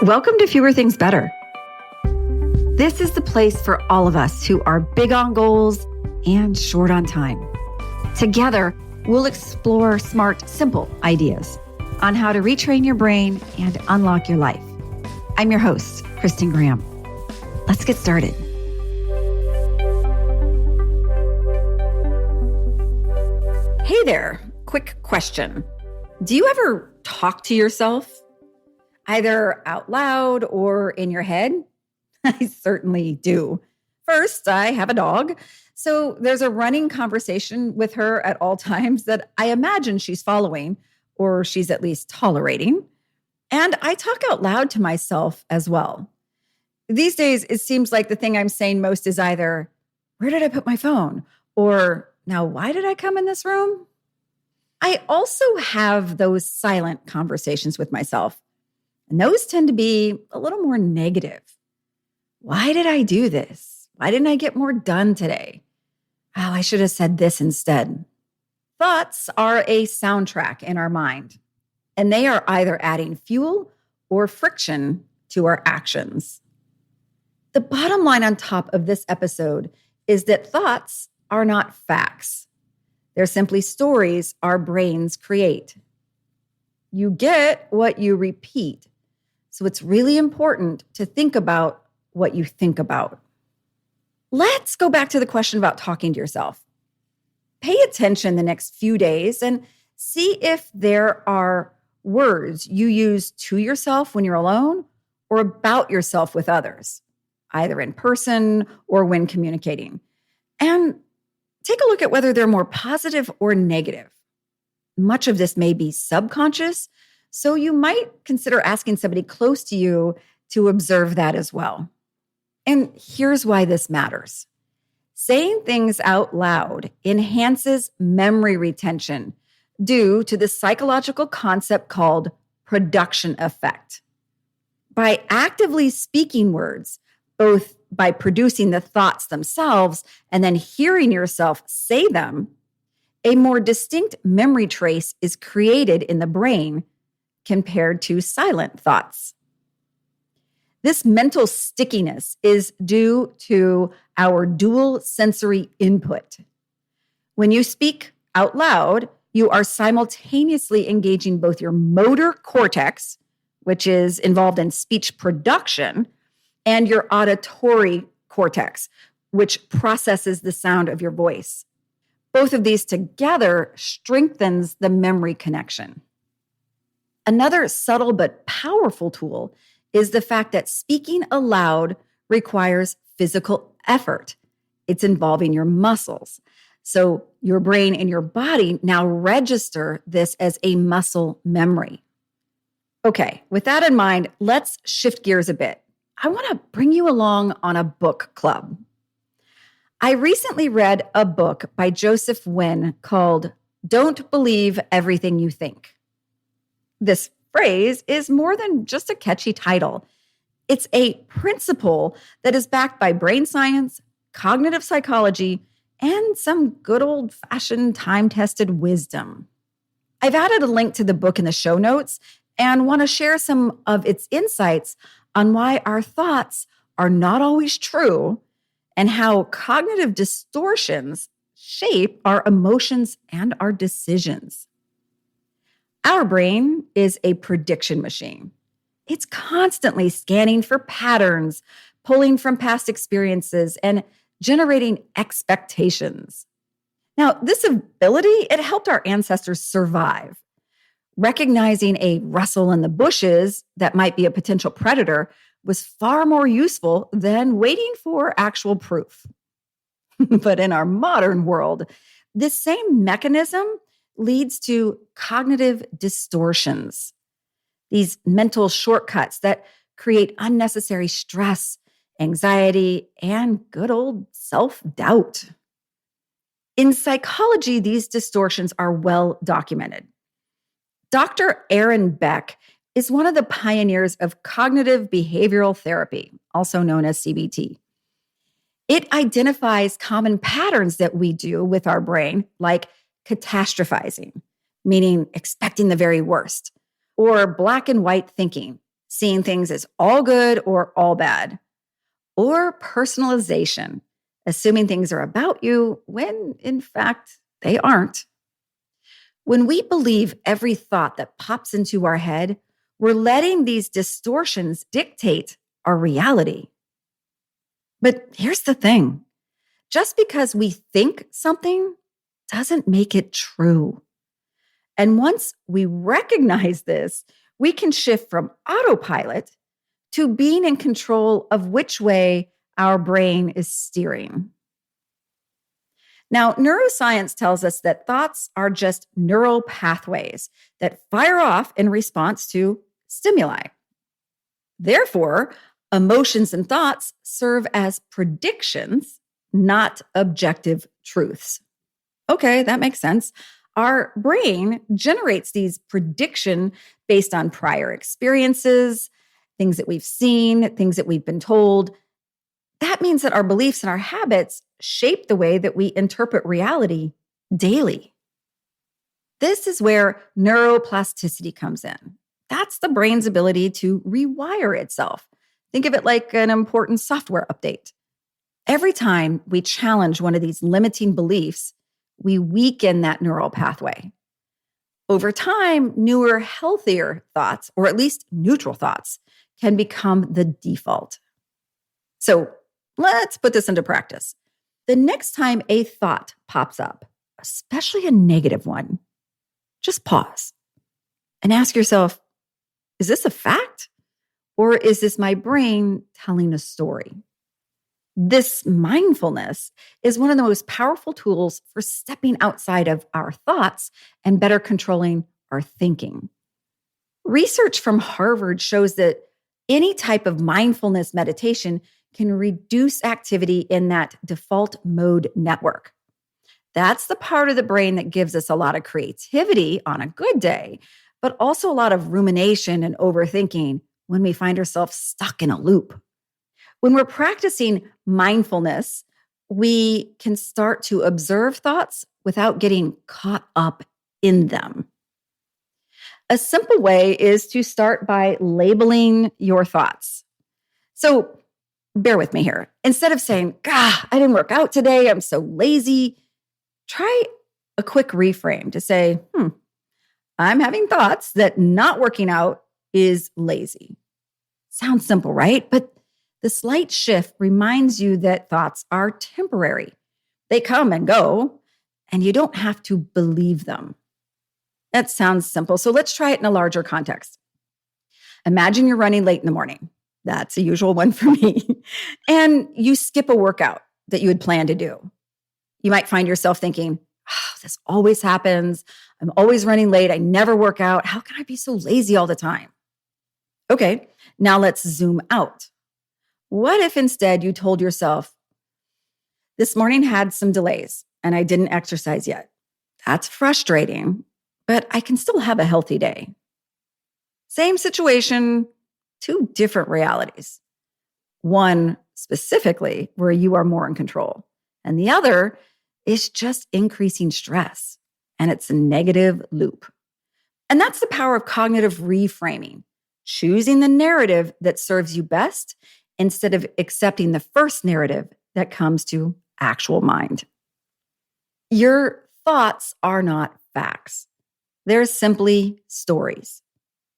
Welcome to Fewer Things Better. This is the place for all of us who are big on goals and short on time. Together, we'll explore smart, simple ideas on how to retrain your brain and unlock your life. I'm your host, Kristin Graham. Let's get started. Hey there, quick question. Do you ever talk to yourself? Either out loud or in your head? I certainly do. First, I have a dog. So there's a running conversation with her at all times that I imagine she's following, or she's at least tolerating. And I talk out loud to myself as well. These days, it seems like the thing I'm saying most is either, where did I put my phone? Or, now why did I come in this room? I also have those silent conversations with myself. And those tend to be a little more negative. Why did I do this? Why didn't I get more done today? Oh, I should have said this instead. Thoughts are a soundtrack in our mind, and they are either adding fuel or friction to our actions. The bottom line on top of this episode is that thoughts are not facts. They're simply stories our brains create. You get what you repeat. So it's really important to think about what you think about. Let's go back to the question about talking to yourself. Pay attention the next few days and see if there are words you use to yourself when you're alone or about yourself with others, either in person or when communicating. And take a look at whether they're more positive or negative. Much of this may be subconscious, so you might consider asking somebody close to you to observe that as well. And here's why this matters. Saying things out loud enhances memory retention due to the psychological concept called production effect. By actively speaking words, both by producing the thoughts themselves and then hearing yourself say them, a more distinct memory trace is created in the brain compared to silent thoughts. This mental stickiness is due to our dual sensory input. When you speak out loud, you are simultaneously engaging both your motor cortex, which is involved in speech production, and your auditory cortex, which processes the sound of your voice. Both of these together strengthens the memory connection. Another subtle but powerful tool is the fact that speaking aloud requires physical effort. It's involving your muscles. So your brain and your body now register this as a muscle memory. Okay, with that in mind, let's shift gears a bit. I want to bring you along on a book club. I recently read a book by Joseph Wynn called Don't Believe Everything You Think. This phrase is more than just a catchy title. It's a principle that is backed by brain science, cognitive psychology, and some good old-fashioned time-tested wisdom. I've added a link to the book in the show notes and want to share some of its insights on why our thoughts are not always true and how cognitive distortions shape our emotions and our decisions. Our brain is a prediction machine. It's constantly scanning for patterns, pulling from past experiences, and generating expectations. Now, this ability, it helped our ancestors survive. Recognizing a rustle in the bushes that might be a potential predator was far more useful than waiting for actual proof. But in our modern world, this same mechanism leads to cognitive distortions, these mental shortcuts that create unnecessary stress, anxiety, and good old self-doubt. In psychology, these distortions are well documented. Dr. Aaron Beck is one of the pioneers of cognitive behavioral therapy, also known as CBT. It identifies common patterns that we do with our brain, like catastrophizing, meaning expecting the very worst, or black and white thinking, seeing things as all good or all bad, or personalization, assuming things are about you when in fact they aren't. When we believe every thought that pops into our head, we're letting these distortions dictate our reality. But here's the thing. Just because we think something doesn't make it true. And once we recognize this, we can shift from autopilot to being in control of which way our brain is steering. Now, neuroscience tells us that thoughts are just neural pathways that fire off in response to stimuli. Therefore, emotions and thoughts serve as predictions, not objective truths. Okay, that makes sense. Our brain generates these predictions based on prior experiences, things that we've seen, things that we've been told. That means that our beliefs and our habits shape the way that we interpret reality daily. This is where neuroplasticity comes in. That's the brain's ability to rewire itself. Think of it like an important software update. Every time we challenge one of these limiting beliefs, we weaken that neural pathway. Over time, newer, healthier thoughts, or at least neutral thoughts, can become the default. So let's put this into practice. The next time a thought pops up, especially a negative one, just pause and ask yourself, is this a fact? Or is this my brain telling a story? This mindfulness is one of the most powerful tools for stepping outside of our thoughts and better controlling our thinking. Research from Harvard shows that any type of mindfulness meditation can reduce activity in that default mode network. That's the part of the brain that gives us a lot of creativity on a good day, but also a lot of rumination and overthinking when we find ourselves stuck in a loop. When we're practicing mindfulness, we can start to observe thoughts without getting caught up in them. A simple way is to start by labeling your thoughts. So bear with me here. Instead of saying, I didn't work out today, I'm so lazy, try a quick reframe to say, I'm having thoughts that not working out is lazy. Sounds simple, right? But the slight shift reminds you that thoughts are temporary. They come and go, and you don't have to believe them. That sounds simple. So let's try it in a larger context. Imagine you're running late in the morning. That's a usual one for me. And you skip a workout that you had planned to do. You might find yourself thinking, this always happens. I'm always running late. I never work out. How can I be so lazy all the time? Okay, now let's zoom out. What if instead you told yourself, this morning had some delays and I didn't exercise yet. That's frustrating, but I can still have a healthy day. Same situation, two different realities. One specifically where you are more in control, and the other is just increasing stress, and it's a negative loop. And that's the power of cognitive reframing, choosing the narrative that serves you best instead of accepting the first narrative that comes to actual mind. Your thoughts are not facts. They're simply stories.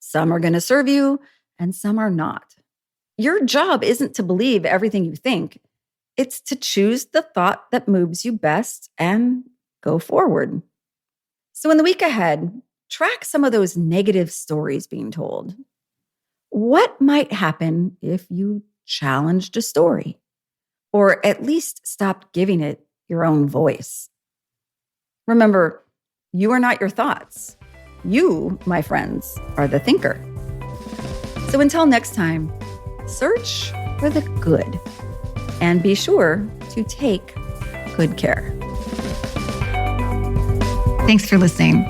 Some are going to serve you and some are not. Your job isn't to believe everything you think. It's to choose the thought that moves you best and go forward. So in the week ahead, track some of those negative stories being told. What might happen if you challenged a story, or at least stopped giving it your own voice? Remember, you are not your thoughts. You, my friends, are the thinker. So until next time, search for the good and be sure to take good care. Thanks for listening.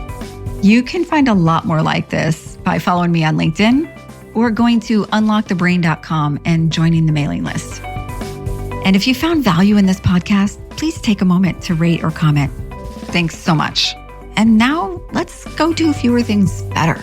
You can find a lot more like this by following me on LinkedIn or going to unlockthebrain.com and joining the mailing list. And if you found value in this podcast, please take a moment to rate or comment. Thanks so much. And now let's go do fewer things better.